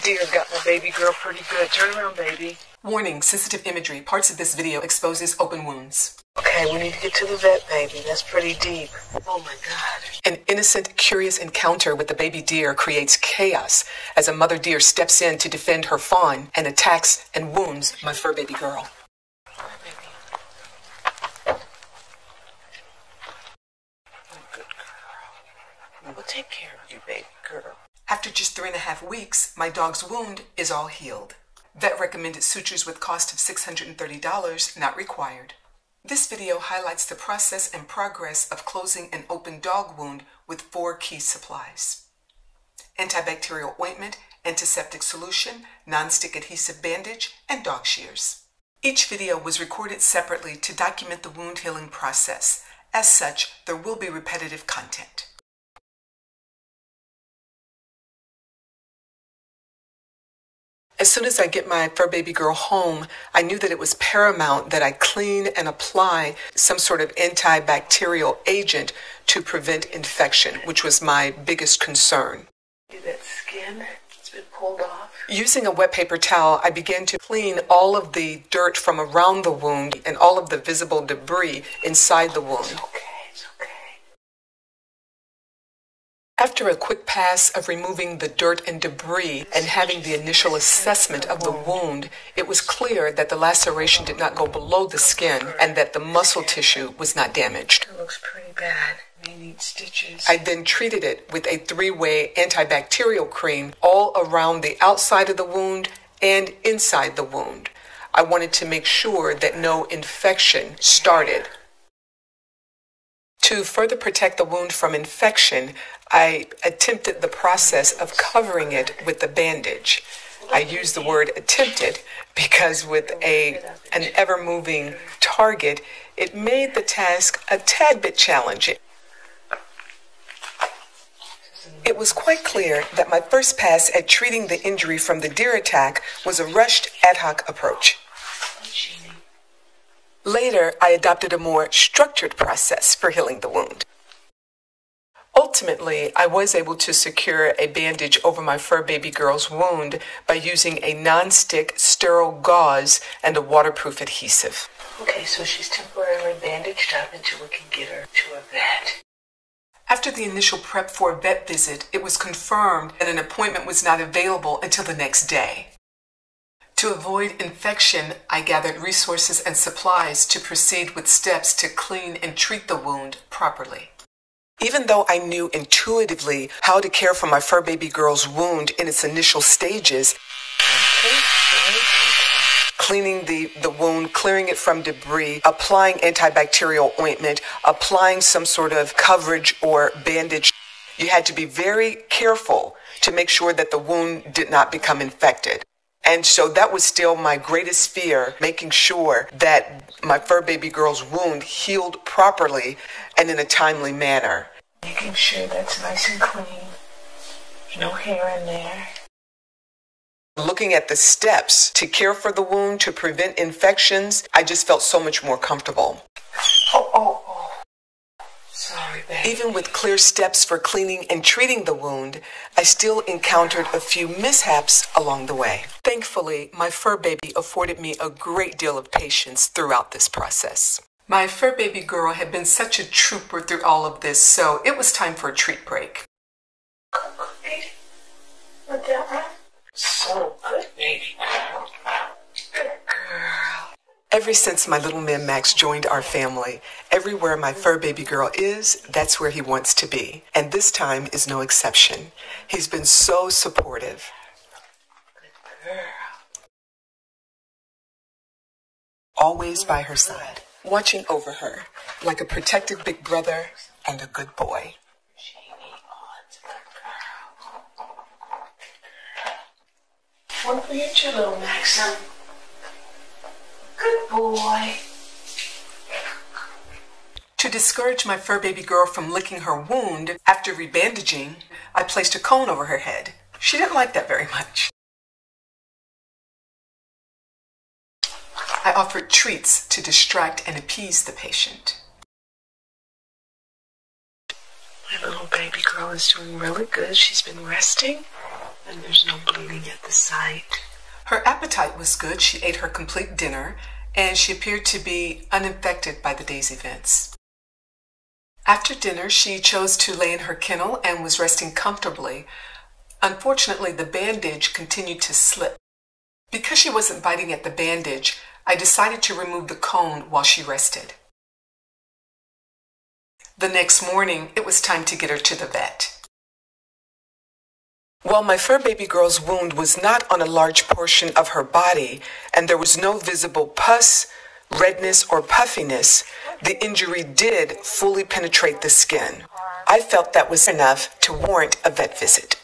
deer got my baby girl pretty good. Turn around, baby. Warning, sensitive imagery. Parts of this video exposes open wounds. Okay, we need to get to the vet, baby. That's pretty deep. Oh my God. An innocent, curious encounter with the baby deer creates chaos as a mother deer steps in to defend her fawn and attacks and wounds my fur baby girl. Good girl. We'll take care of you, baby girl. After just 3.5 weeks, my dog's wound is all healed. Vet recommended sutures with cost of $630, not required. This video highlights the process and progress of closing an open dog wound with 4 key supplies: antibacterial ointment, antiseptic solution, non-stick adhesive bandage, and dog shears. Each video was recorded separately to document the wound healing process. As such, there will be repetitive content. As soon as I get my fur baby girl home, I knew that it was paramount that I clean and apply some sort of antibacterial agent to prevent infection, which was my biggest concern. That skin, it's been pulled off. Using a wet paper towel, I began to clean all of the dirt from around the wound and all of the visible debris inside the wound. It's okay. After a quick pass of removing the dirt and debris and having the initial assessment of the wound, it was clear that the laceration did not go below the skin and that the muscle tissue was not damaged. It looks pretty bad. May need stitches. I then treated it with a 3-way antibacterial cream all around the outside of the wound and inside the wound. I wanted to make sure that no infection started. To further protect the wound from infection, I attempted the process of covering it with a bandage. I use the word attempted because with an ever-moving target, it made the task a tad bit challenging. It was quite clear that my first pass at treating the injury from the deer attack was a rushed ad hoc approach. Later, I adopted a more structured process for healing the wound. Ultimately, I was able to secure a bandage over my fur baby girl's wound by using a non-stick sterile gauze and a waterproof adhesive. Okay, so she's temporarily bandaged up until we can get her to a vet. After the initial prep for a vet visit, it was confirmed that an appointment was not available until the next day. To avoid infection, I gathered resources and supplies to proceed with steps to clean and treat the wound properly. Even though I knew intuitively how to care for my fur baby girl's wound in its initial stages, cleaning the wound, clearing it from debris, applying antibacterial ointment, applying some sort of coverage or bandage, you had to be very careful to make sure that the wound did not become infected. And so that was still my greatest fear, making sure that my fur baby girl's wound healed properly and in a timely manner. Making sure that's nice and clean. No hair in there. Looking at the steps to care for the wound, to prevent infections, I just felt so much more comfortable. Oh. Sorry, baby. Even with clear steps for cleaning and treating the wound, I still encountered a few mishaps along the way. Thankfully, my fur baby afforded me a great deal of patience throughout this process. My fur baby girl had been such a trooper through all of this, so it was time for a treat break. So good, baby girl. Good girl. Ever since my little man Max joined our family, everywhere my fur baby girl is, that's where he wants to be. And this time is no exception. He's been so supportive. Good girl. Always by her side, watching over her like a protective big brother and a good boy. One for you too, little Maxim. Good boy. To discourage my fur baby girl from licking her wound, after rebandaging, I placed a cone over her head. She didn't like that very much. I offered treats to distract and appease the patient. My little baby girl is doing really good. She's been resting. And there's no bleeding at the site. Her appetite was good. She ate her complete dinner, and she appeared to be uninfected by the day's events. After dinner, she chose to lay in her kennel and was resting comfortably. Unfortunately, the bandage continued to slip. Because she wasn't biting at the bandage, I decided to remove the cone while she rested. The next morning, it was time to get her to the vet. While my fur baby girl's wound was not on a large portion of her body, and there was no visible pus, redness, or puffiness, the injury did fully penetrate the skin. I felt that was enough to warrant a vet visit.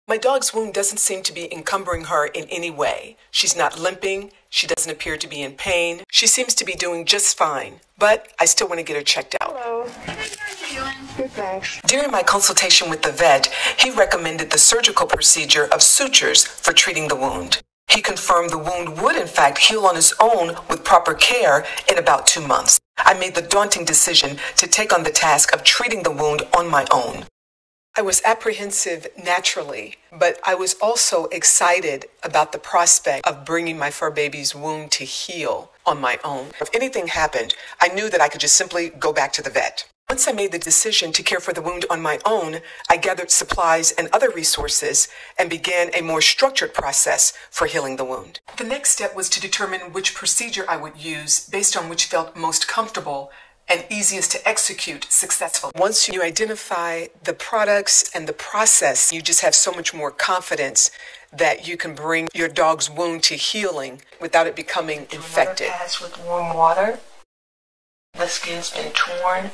My dog's wound doesn't seem to be encumbering her in any way. She's not limping. She doesn't appear to be in pain. She seems to be doing just fine, but I still want to get her checked out. Hello. How are you doing? Good, thanks. During my consultation with the vet, he recommended the surgical procedure of sutures for treating the wound. He confirmed the wound would in fact heal on its own with proper care in about 2 months. I made the daunting decision to take on the task of treating the wound on my own. I was apprehensive naturally, but I was also excited about the prospect of bringing my fur baby's wound to heal on my own. If anything happened, I knew that I could just simply go back to the vet. Once I made the decision to care for the wound on my own, I gathered supplies and other resources and began a more structured process for healing the wound. The next step was to determine which procedure I would use based on which felt most comfortable and easiest to execute successfully. Once you identify the products and the process, you just have so much more confidence that you can bring your dog's wound to healing without it becoming infected. Another pass with warm water. The skin's been torn.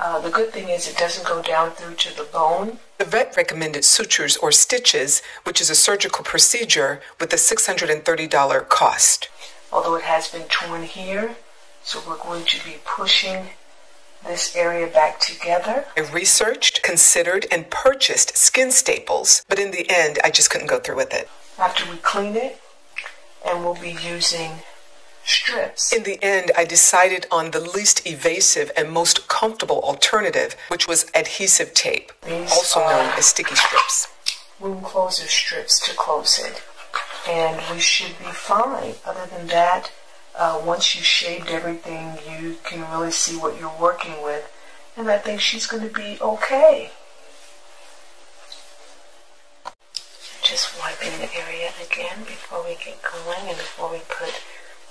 The good thing is it doesn't go down through to the bone. The vet recommended sutures or stitches, which is a surgical procedure with a $630 cost. Although it has been torn here, so we're going to be pushing this area back together. I researched, considered, and purchased skin staples, but in the end, I just couldn't go through with it. After we clean it, and we'll be using strips. In the end, I decided on the least evasive and most comfortable alternative, which was adhesive tape, also known as sticky strips. Wound closer strips to close it, and we should be fine. Other than that, once you shaved everything, you can really see what you're working with, and I think she's going to be okay. Just wiping the area again before we get going and before we put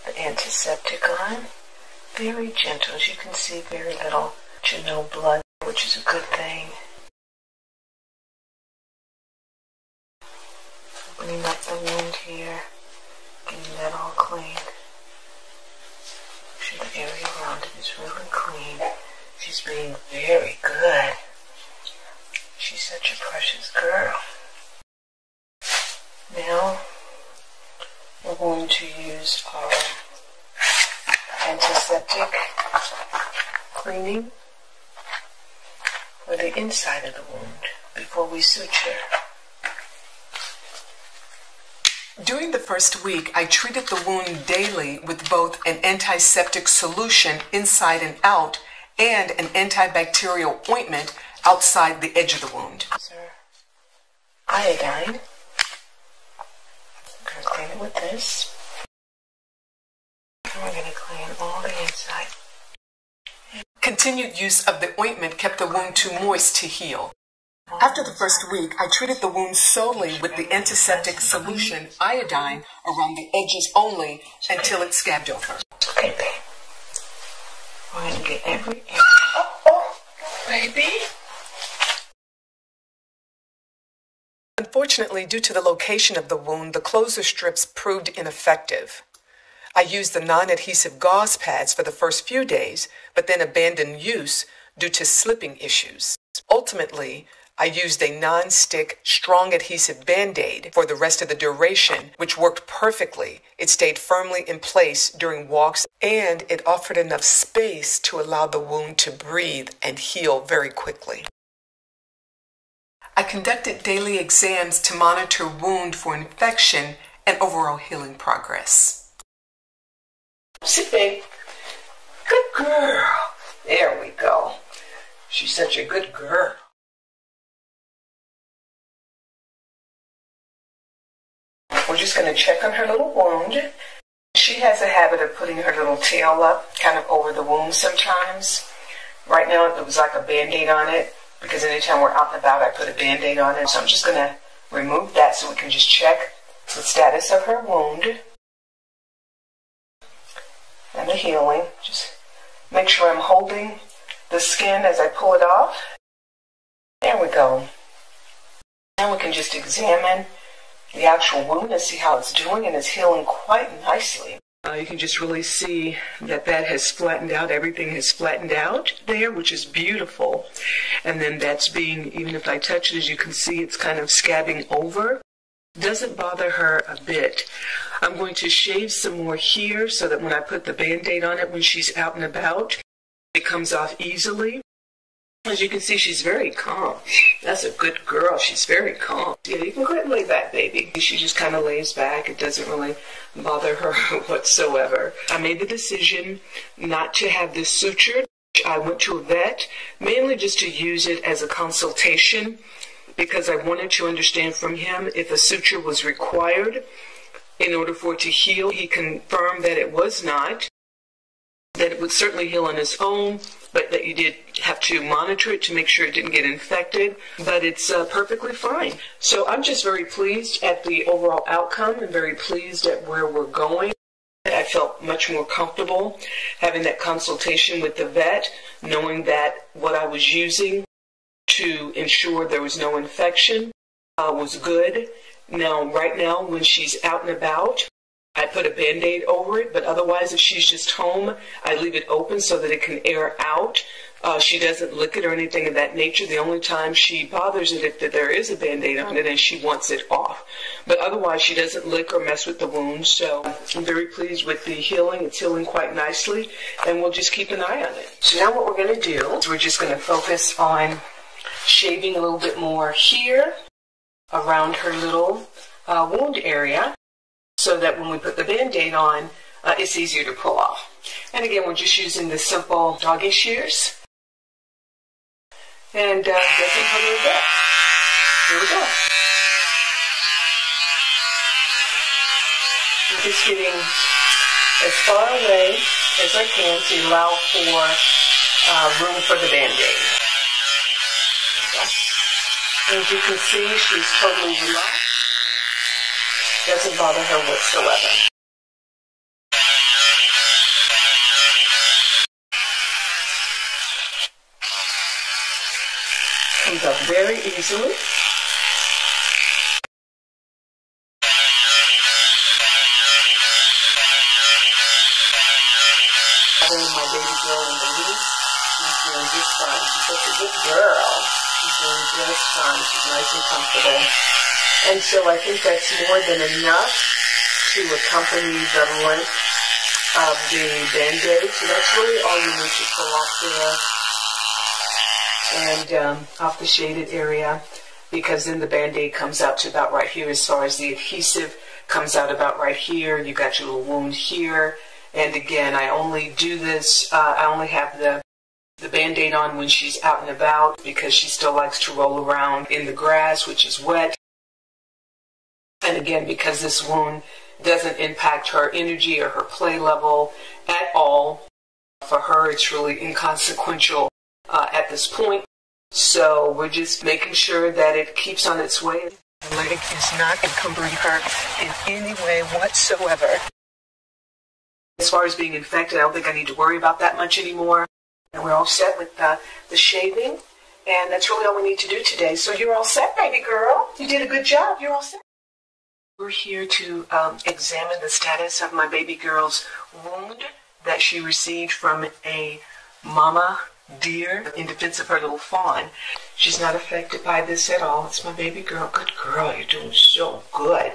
the antiseptic on. Very gentle. As you can see, very little to no blood, which is a good thing. Opening up the wound here, getting that all clean. Make sure the area around it is really clean. She's being very good. She's such a precious girl. Now, we're going to use our antiseptic cleaning for the inside of the wound before we suture. During the first week, I treated the wound daily with both an antiseptic solution inside and out and an antibacterial ointment outside the edge of the wound. Iodine. I'm going to clean it with this. And we're going to clean all the inside. Continued use of the ointment kept the wound too moist to heal. After the first week, I treated the wound solely with the antiseptic solution, iodine, around the edges only until it scabbed over. Okay, babe. We're going to get every... Oh, baby. Unfortunately, due to the location of the wound, the closure strips proved ineffective. I used the non-adhesive gauze pads for the first few days, but then abandoned use due to slipping issues. Ultimately, I used a non-stick, strong adhesive Band-Aid for the rest of the duration, which worked perfectly. It stayed firmly in place during walks, and it offered enough space to allow the wound to breathe and heal very quickly. I conducted daily exams to monitor wound for infection and overall healing progress. Sit, babe. Good girl. There we go. She's such a good girl. just going to check on her little wound. She has a habit of putting her little tail up kind of over the wound sometimes. Right now it was like a Band-Aid on it, because anytime we're out and about I put a Band-Aid on it. So I'm just going to remove that so we can just check the status of her wound and the healing. Just make sure I'm holding the skin as I pull it off. There we go. Now we can just examine the actual wound and see how it's doing, and it's healing quite nicely. You can just really see that that has flattened out. Everything has flattened out there, which is beautiful. And then that's being, even if I touch it, as you can see, it's kind of scabbing over. Doesn't bother her a bit. I'm going to shave some more here so that when I put the Band-Aid on it when she's out and about, it comes off easily. As you can see, she's very calm. That's a good girl. She's very calm. Yeah, you can go ahead and lay back, baby. She just kind of lays back. It doesn't really bother her whatsoever. I made the decision not to have this sutured. I went to a vet, mainly just to use it as a consultation, because I wanted to understand from him if a suture was required in order for it to heal. He confirmed that it was not, that it would certainly heal on its own, but that you did have to monitor it to make sure it didn't get infected. But it's perfectly fine. So I'm just very pleased at the overall outcome and very pleased at where we're going. I felt much more comfortable having that consultation with the vet, knowing that what I was using to ensure there was no infection was good. Now, right now, when she's out and about, I put a Band-Aid over it, but otherwise, if she's just home, I leave it open so that it can air out. She doesn't lick it or anything of that nature. The only time she bothers it is if there is a Band-Aid on it and she wants it off. But otherwise, she doesn't lick or mess with the wound. So I'm very pleased with the healing. It's healing quite nicely, and we'll just keep an eye on it. So now what we're going to do is we're just going to focus on shaving a little bit more here around her little wound area, so that when we put the Band-Aid on, it's easier to pull off. And again, we're just using the simple doggy shears. And doesn't hurt her a bit. Here we go. I'm just getting as far away as I can to allow for room for the Band-Aid. As you can see, she's totally relaxed. Doesn't bother her whatsoever. Comes up very easily. My baby girl in the least, she's doing just fine. She's such a good girl. She's doing just fine. She's nice and comfortable. And so I think that's more than enough to accompany the length of the Band-Aid. So that's really all you need to pull off there and off the shaded area, because then the Band-Aid comes out to about right here. As far as the adhesive comes out about right here. You got your little wound here. And again, I only do this, I only have the Band-Aid on when she's out and about, because she still likes to roll around in the grass, which is wet. And again, because this wound doesn't impact her energy or her play level at all, for her it's really inconsequential at this point. So we're just making sure that it keeps on its way. The leg is not encumbering her in any way whatsoever. As far as being infected, I don't think I need to worry about that much anymore. And we're all set with the shaving, and that's really all we need to do today. So you're all set, baby girl. You did a good job. You're all set. We're here to examine the status of my baby girl's wound that she received from a mama deer in defense of her little fawn. She's not affected by this at all. It's my baby girl. Good girl. You're doing so good.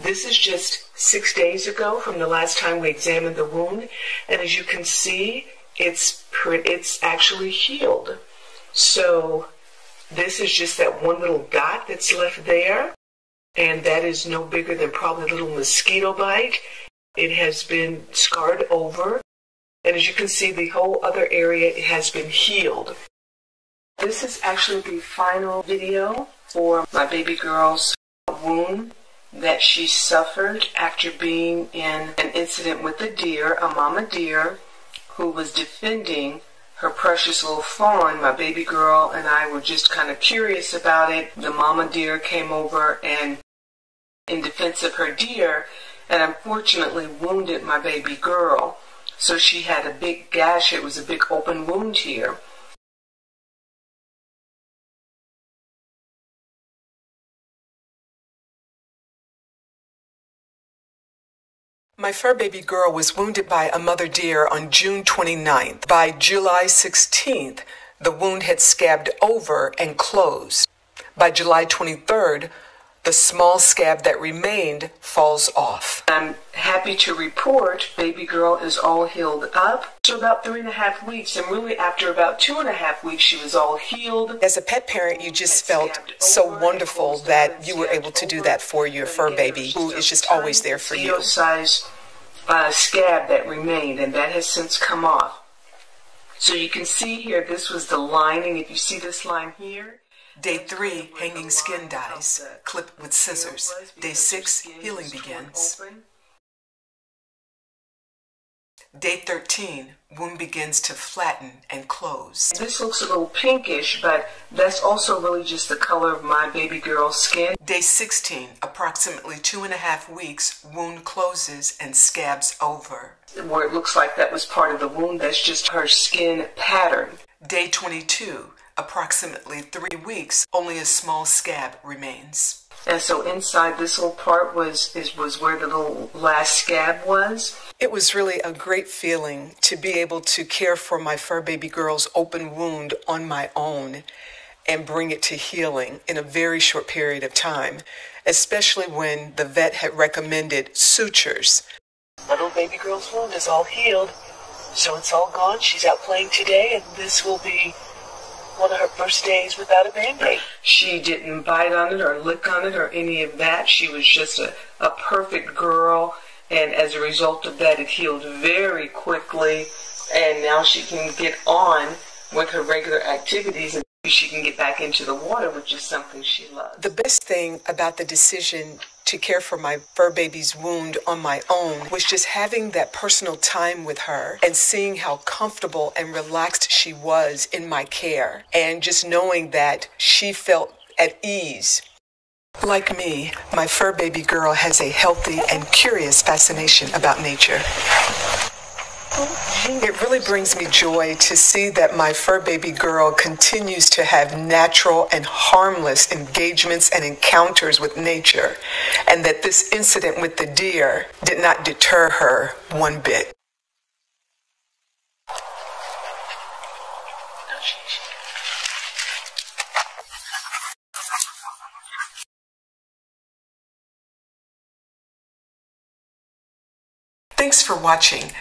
This is just 6 days ago from the last time we examined the wound. And as you can see, it's actually healed. So this is just that one little dot that's left there. And that is no bigger than probably a little mosquito bite. It has been scarred over. And as you can see, the whole other area has been healed. This is actually the final video for my baby girl's wound that she suffered after being in an incident with a deer, a mama deer, who was defending her precious little fawn. My baby girl and I were just kind of curious about it. The mama deer came over and in defense of her deer, and unfortunately wounded my baby girl. So she had a big gash. It was a big open wound here. My fur baby girl was wounded by a mother deer on June 29th. By July 16th, the wound had scabbed over and closed. By July 23rd, the small scab that remained falls off. I'm happy to report baby girl is all healed up. So about 3.5 weeks, and really after about 2.5 weeks, she was all healed. As a pet parent, you just felt so wonderful that you were able to do that for your fur baby, who is just always there for you. Size scab that remained, and that has since come off. So you can see here, this was the lining. If you see this line here, Day 3, hanging skin dies, clip with scissors. Day 6, healing begins. Day 13, wound begins to flatten and close. This looks a little pinkish, but that's also really just the color of my baby girl's skin. Day 16, approximately 2.5 weeks, wound closes and scabs over. Where it looks like that was part of the wound, that's just her skin pattern. Day 22, approximately 3 weeks, only a small scab remains. And so inside this little part was where the little last scab was. It was really a great feeling to be able to care for my fur baby girl's open wound on my own and bring it to healing in a very short period of time, especially when the vet had recommended sutures. My little baby girl's wound is all healed, so it's all gone. She's out playing today, and this will be one of her first days without a Band-Aid. She didn't bite on it or lick on it or any of that. She was just a perfect girl, and as a result of that, it healed very quickly, and now she can get on with her regular activities, and she can get back into the water, which is something she loves. The best thing about the decision to care for my fur baby's wound on my own was just having that personal time with her and seeing how comfortable and relaxed she was in my care, and just knowing that she felt at ease. Like me, my fur baby girl has a healthy and curious fascination about nature. It really brings me joy to see that my fur baby girl continues to have natural and harmless engagements and encounters with nature, and that this incident with the deer did not deter her one bit. Thanks for watching.